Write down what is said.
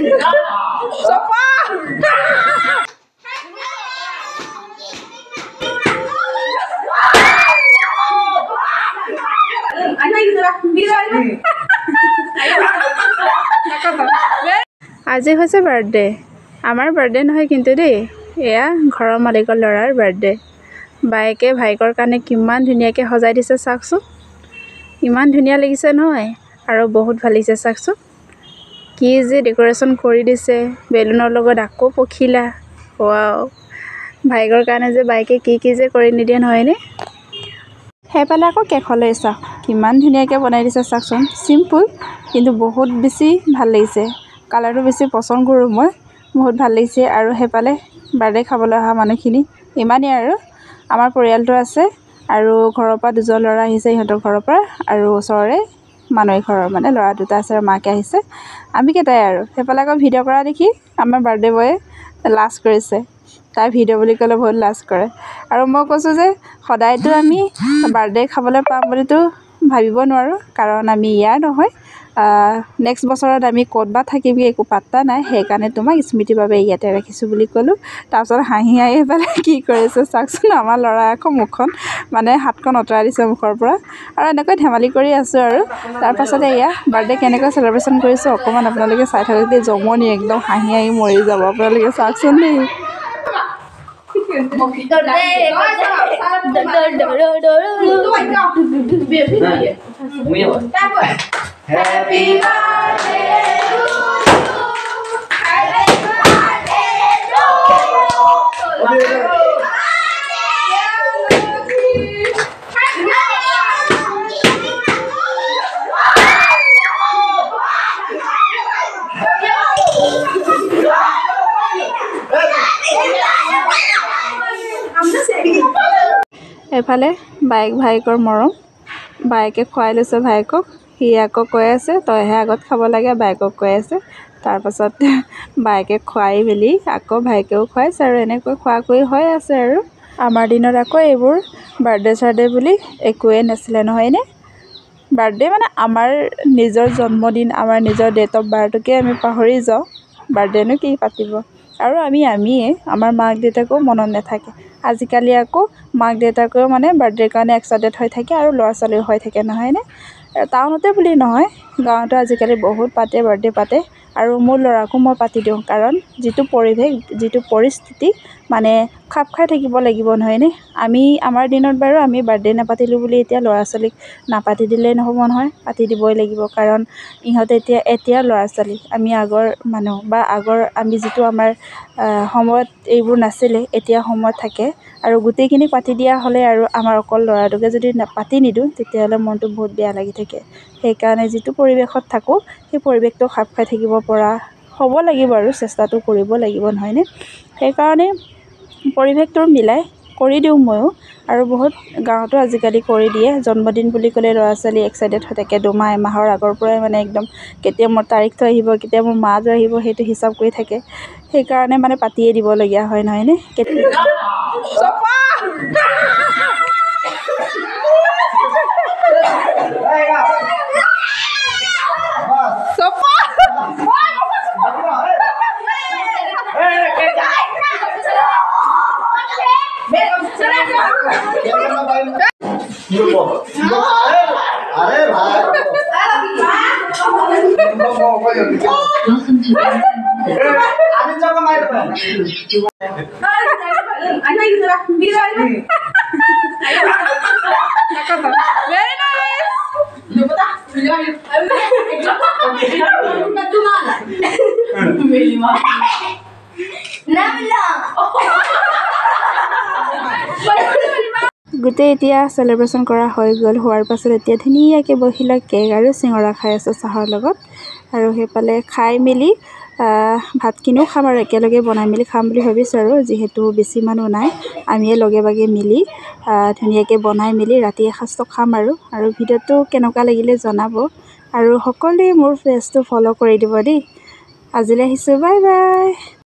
Sofa. আজি হৈছে birthday আমাৰ বাৰ্থডে নহয় কিন্তু দেই এয়া ঘৰৰ মালিকৰ ল'ৰাৰ বাৰ্থডে বাইকে ভাইকৰ কাৰণে কিমান ধুনীয়াকৈ সজাই দিছে চাওকচোন ইমান ধুনীয়া লাগিছে নহয় আৰু বহুত ভাল লাগিছে চাওকচোন কি যে ডেকোৰেশ্যন কৰি দিছে বেলুনৰ লগত আকৌ পখিলা ওৱাও ভাইকৰ কাৰণে যে বাইকে কি যে কৰি নিদিয়ে নহয়নে সেইফালে আকৌ কেকলৈ চাওক কিমান ধুনীয়াকৈ বনাই দিছে চাওকচোন চিম্পুল কিন্তু বহুত বেছি ভাল লাগিছে কালাৰটো বেছি পচন্দ কৰোঁ মই বহুত ভাল লাগিছে আৰু সেইফালে বাৰ্থডে খাবলৈ অহা মানুহখিনি ইমানেই আৰু আমাৰ পৰিয়ালটো আছে আৰু ঘৰৰ পৰা দুজন ল'ৰা আহিছে ইহঁতৰ ঘৰৰ পৰা আৰু ওচৰৰে মানুহ ঘৰৰ মানে ল'ৰা দুটা আছে আৰু মাকে আহিছে আমি কেইটাই আৰু সেইফালে আকৌ ভিডিঅ' কৰা দেখি আমাৰ বাৰ্থডে বয়ে লাজ কৰিছে তাই ভিডিঅ' বুলি ক'লে বহুত লাজ কৰে আৰু মই কৈছোঁ যে সদায়তো আমি বাৰ্থডে খাবলৈ পাম বুলিতো ভাবিব নোৱাৰোঁ কাৰণ আমি ইয়াৰ নহয় নেক্সট বছৰত আমি ক'ত বা থাকিবি একো পাত্তা নাই সেইকাৰণে তোমাক স্মৃতিৰ বাবে ইয়াতে ৰাখিছোঁ বুলি ক'লোঁ তাৰপিছত হাঁহি পেলাই কি কৰিছে চাওকচোন আমাৰ ল'ৰা আকৌ মুখখন মানে হাতখন আঁতৰাই দিছে মুখৰ পৰা আৰু এনেকৈ ধেমালি কৰি আছোঁ আৰু তাৰপাছতে এয়া বাৰ্থডে কেনেকৈ চেলিব্ৰেশ্যন কৰিছোঁ অকণমান আপোনালোকে চাই থাকক দেই জমনি একদম হাঁহি মৰি যাব আপোনালোকে চাওকচোন দেই Happy birthday to you. Happy birthday to you. এফালে বাইক ভাইকৰ মৰম বাইকে খুৱাই লৈছে ভাইকক সি আকৌ কৈ আছে তইহে আগত খাব লাগে বাইকক কৈ আছে তাৰপাছত বাইকে খুৱাই মেলি আকৌ ভাইকেও খুৱাইছে আৰু এনেকৈ খোৱা কৰি হৈ আছে আৰু আমাৰ দিনত আকৌ এইবোৰ বাৰ্থডে চাৰ্থডে বুলি একোৱেই নাছিলে নহয়নে বাৰ্থডে মানে আমাৰ নিজৰ জন্মদিন আমাৰ নিজৰ ডেট অফ বাৰ্থটোকে আমি পাহৰি যাওঁ বাৰ্থডেনো কি পাতিব আৰু আমিয়ে আমাৰ মাক দেউতাকো মনত নাথাকে আজিকালি আকৌ মাক দেউতাকেও মানে বাৰ্থডেৰ কাৰণে এক্সাইটেড হৈ থাকে আৰু ল'ৰা ছোৱালীও হৈ থাকে নহয়নে টাউনতে বুলি নহয় গাঁৱতো আজিকালি বহুত পাতে বাৰ্থডে পাতে আৰু মোৰ ল'ৰাকো মই পাতি দিওঁ কাৰণ যিটো পৰিৱেশ যিটো পৰিস্থিতি মানে খাপ খাই থাকিব লাগিব নহয়নে আমাৰ দিনত বাৰু আমি বাৰ্থডে নাপাতিলোঁ বুলি এতিয়া ল'ৰা ছোৱালীক নাপাতি দিলেই নহ'ব নহয় পাতি দিবই লাগিব কাৰণ ইহঁতে এতিয়া ল'ৰা ছোৱালী আমি আগৰ মানুহ বা আমি যিটো আমাৰ সময়ত এইবোৰ নাছিলে এতিয়া সময়ত থাকে আৰু গোটেইখিনি পাতি দিয়া হ'লে আৰু আমাৰ অকল ল'ৰাটোকে যদি পাতি নিদিওঁ তেতিয়াহ'লে মনটো বহুত বেয়া লাগি থাকে সেইকাৰণে যিটো পৰিৱেশত থাকোঁ সেই পৰিৱেশটো খাপ খাই থাকিব পৰা হ'ব লাগিব আৰু চেষ্টাটো কৰিব লাগিব নহয়নে সেইকাৰণে পৰিৱেশটো মিলাই কৰি দিওঁ ময়ো আৰু বহুত গাঁৱতো আজিকালি কৰি দিয়ে জন্মদিন বুলি ক'লে ল'ৰা ছোৱালী এক্সাইটেড হৈ থাকে দুমাহ এমাহৰ আগৰ পৰাই মানে একদম কেতিয়া মোৰ তাৰিখটো আহিব কেতিয়া মোৰ মাহটো আহিব সেইটো হিচাপ কৰি থাকে সেইকাৰণে মানে পাতিয়ে দিবলগীয়া হয় নহয়নে अरे भाई आधी जगह मार গোটেই এতিয়া চেলিব্ৰেশ্যন কৰা হৈ গ'ল হোৱাৰ পাছত এতিয়া ধুনীয়াকৈ বহিলে কেক আৰু চিঙৰা খাই আছে চাহৰ লগত আৰু সেইফালে খাই মেলি ভাতখিনিও খাম আৰু একেলগে বনাই মেলি খাম বুলি ভাবিছোঁ আৰু যিহেতু বেছি মানুহ নাই আমিয়ে লগে ভাগে মিলি ধুনীয়াকৈ বনাই মেলি ৰাতি এসাঁজটো খাম আৰু ভিডিঅ'টো কেনেকুৱা লাগিলে জনাব আৰু সকলোৱে মোৰ পেজটো ফ'ল' কৰি দিব দেই আজিলৈ আহিছোঁ বাই বাই